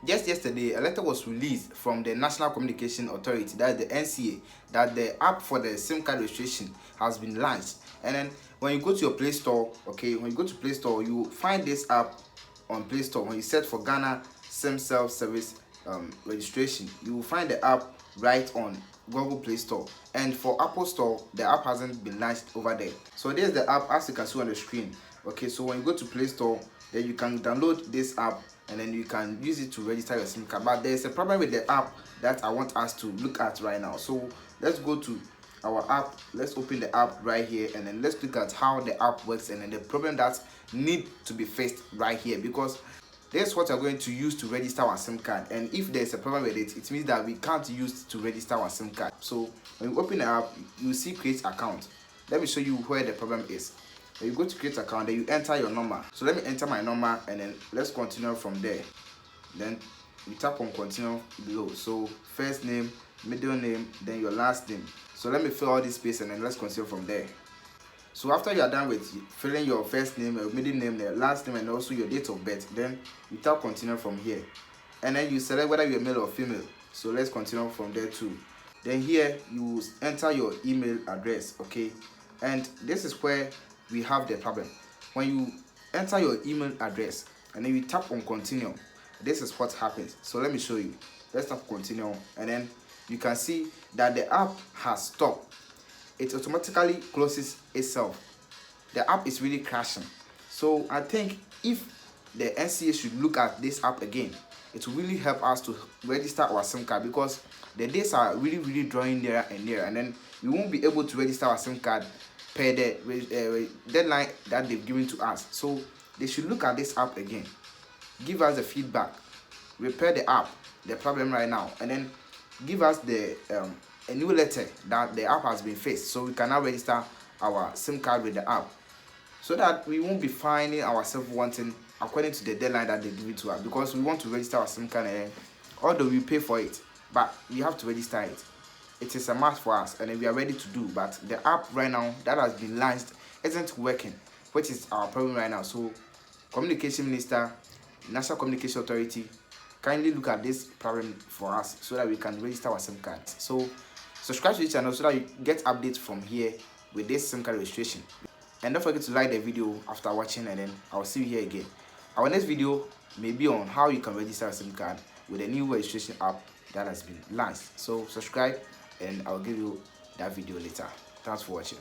Just yesterday, a letter was released from the National Communication Authority, that is the NCA, that the app for the SIM card registration has been launched. And then when you go to your Play Store, okay, when you go to Play Store, you find this app on Play Store. When you search for Ghana SIM self-service registration, you will find the app right on Google Play Store. And for Apple Store, the app hasn't been launched over there. So there's the app as you can see on the screen. Okay, so when you go to Play Store, then you can download this app and then you can use it to register your SIM card. But there's a problem with the app that I want us to look at right now. So let's go to our app. Let's open the app right here and then let's look at how the app works and then the problem that need to be fixed right here, because this is what we're going to use to register our SIM card. And if there's a problem with it, it means that we can't use it to register our SIM card. So when you open the app, you see create account. Let me show you where the problem is. When you go to create account, then you enter your number. So let me enter my number and then let's continue from there. Then you tap on continue below. So first name, middle name, then your last name. So let me fill all this space and then let's continue from there. So after you are done with filling your first name, your middle name, your last name, and also your date of birth, then you tap continue from here. And then you select whether you're male or female. So let's continue from there too. Then here you enter your email address, okay? And this is where we have the problem. When you enter your email address and then you tap on continue, this is what happens. So let me show you. Let's tap continue and then you can see that the app has stopped. It automatically closes itself. The app is really crashing. So I think if the NCA should look at this app again, it will really help us to register our SIM card, because the days are really drawing nearer and nearer, and then we won't be able to register our SIM card per the deadline that they've given to us. So they should look at this app again, give us the feedback, repair the app, the problem right now, and then give us the a new letter that the app has been fixed, so we can now register our SIM card with the app, so that we won't be finding ourselves wanting according to the deadline that they give it to us, because we want to register our SIM card and then although we pay for it, but we have to register it. It is a must for us and we are ready to do, but the app right now that has been launched isn't working, which is our problem right now. So Communication Minister, National Communication Authority, kindly look at this problem for us so that we can register our SIM cards. So subscribe to the channel so that you get updates from here with this SIM card registration. And don't forget to like the video after watching, and then I'll see you here again. Our next video may be on how you can register a SIM card with a new registration app that has been launched. So subscribe and I'll give you that video later. Thanks for watching.